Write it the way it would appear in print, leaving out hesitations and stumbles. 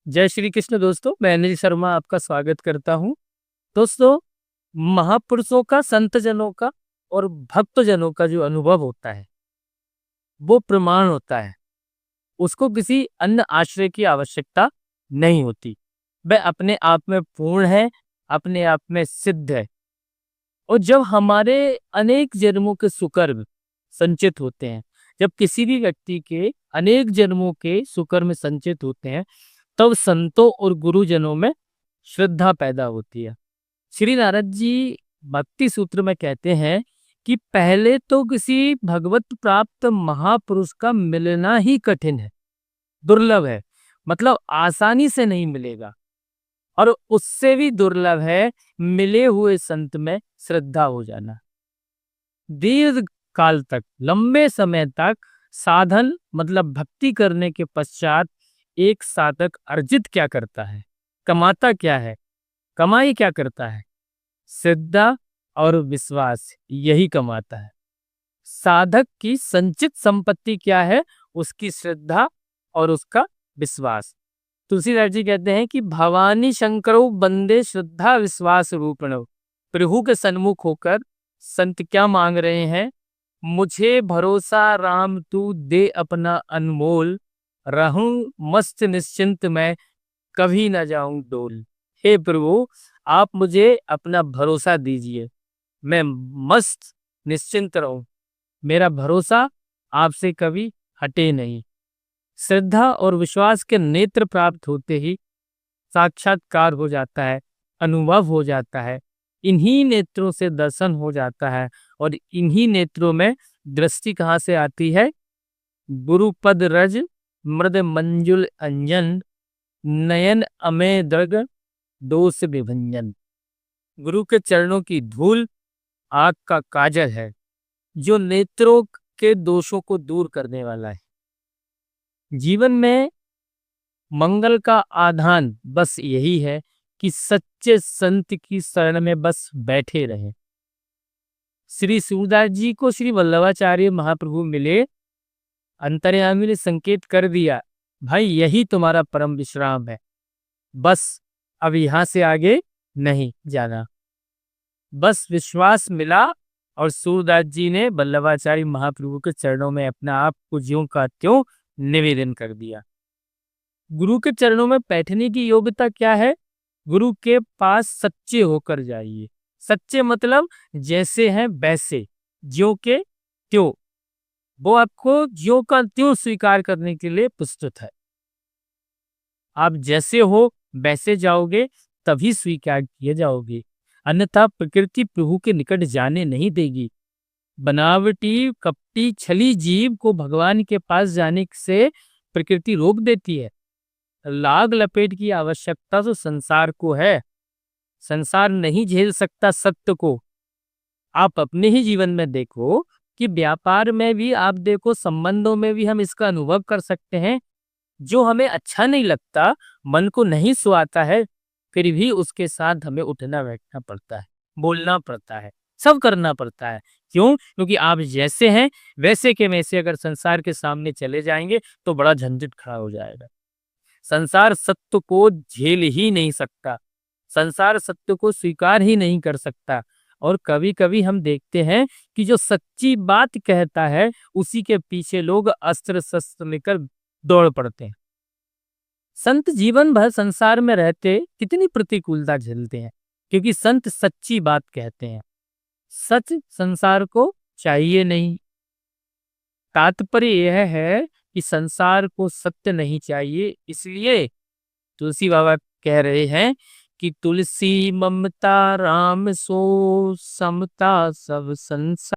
जय श्री कृष्ण दोस्तों, मैं अनिल शर्मा आपका स्वागत करता हूँ। दोस्तों, महापुरुषों का, संतजनों का और भक्तजनों का जो अनुभव होता है, वो प्रमाण होता है। उसको किसी अन्य आश्रय की आवश्यकता नहीं होती। वह अपने आप में पूर्ण है, अपने आप में सिद्ध है। और जब हमारे अनेक जन्मों के सुकर्म संचित होते हैं, जब किसी भी व्यक्ति के अनेक जन्मों के सुकर्म संचित होते हैं, तब संतों और गुरुजनों में श्रद्धा पैदा होती है। श्री नारद जी भक्ति सूत्र में कहते हैं कि पहले तो किसी भगवत प्राप्त महापुरुष का मिलना ही कठिन है, दुर्लभ है। मतलब आसानी से नहीं मिलेगा। और उससे भी दुर्लभ है मिले हुए संत में श्रद्धा हो जाना। दीर्घ काल तक, लंबे समय तक साधन मतलब भक्ति करने के पश्चात एक साधक अर्जित क्या करता है, कमाता क्या है? कमाई क्या करता है? श्रद्धा और विश्वास, यही कमाता है। साधक की संचित संपत्ति क्या है? उसकी श्रद्धा और उसका विश्वास। तुलसीदास जी कहते हैं कि भवानी शंकरो बंदे श्रद्धा विश्वास रूपणो। प्रभु के सन्मुख होकर संत क्या मांग रहे हैं? मुझे भरोसा राम तू दे अपना अनमोल, रहूं मस्त निश्चिंत मैं कभी न जाऊं डोल। हे प्रभु, आप मुझे अपना भरोसा दीजिए, मैं मस्त निश्चिंत रहूं, मेरा भरोसा आपसे कभी हटे नहीं। श्रद्धा और विश्वास के नेत्र प्राप्त होते ही साक्षात्कार हो जाता है, अनुभव हो जाता है। इन्हीं नेत्रों से दर्शन हो जाता है। और इन्हीं नेत्रों में दृष्टि कहाँ से आती है? गुरुपद रज मृद मंजुल अंजन, नयन अमे दृग दोष विभंजन। गुरु के चरणों की धूल आँख का काजल है, जो नेत्रों के दोषों को दूर करने वाला है। जीवन में मंगल का आधान बस यही है कि सच्चे संत की शरण में बस बैठे रहे। श्री सूरदास जी को श्री वल्लभाचार्य महाप्रभु मिले, अंतर्यामी ने संकेत कर दिया, भाई यही तुम्हारा परम विश्राम है, बस अब यहां से आगे नहीं जाना। बस विश्वास मिला और सूरदास जी ने वल्लभाचार्य महाप्रभु के चरणों में अपना आप को ज्यों का त्यों निवेदन कर दिया। गुरु के चरणों में बैठने की योग्यता क्या है? गुरु के पास सच्चे होकर जाइए। सच्चे मतलब जैसे हैं वैसे, ज्यों के त्यों। वो आपको ज्यों का त्यों स्वीकार करने के लिए प्रस्तुत है। आप जैसे हो वैसे जाओगे तभी स्वीकार किए जाओगे, अन्यथा प्रकृति प्रभु के निकट जाने नहीं देगी। बनावटी कपटी छली जीव को भगवान के पास जाने से प्रकृति रोक देती है। लाग लपेट की आवश्यकता तो संसार को है। संसार नहीं झेल सकता सत्य को। आप अपने ही जीवन में देखो कि व्यापार में भी आप देखो, संबंधों में भी हम इसका अनुभव कर सकते हैं। जो हमें अच्छा नहीं लगता, मन को नहीं सुहाता है, फिर भी उसके साथ हमें उठना बैठना पड़ता है, बोलना पड़ता है, सब करना पड़ता है। क्यों? क्योंकि आप जैसे हैं वैसे के वैसे अगर संसार के सामने चले जाएंगे तो बड़ा झंझट खड़ा हो जाएगा। संसार सत्य को झेल ही नहीं सकता, संसार सत्य को स्वीकार ही नहीं कर सकता। और कभी कभी हम देखते हैं कि जो सच्ची बात कहता है उसी के पीछे लोग अस्त्र शस्त्र लेकर दौड़ पड़ते हैं। संत जीवन भर संसार में रहते कितनी प्रतिकूलता झेलते हैं, क्योंकि संत सच्ची बात कहते हैं। सच संसार को चाहिए नहीं। तात्पर्य यह है कि संसार को सत्य नहीं चाहिए। इसलिए तुलसी बाबा कह रहे हैं कि तुलसी ममता राम सो समता सब संसार।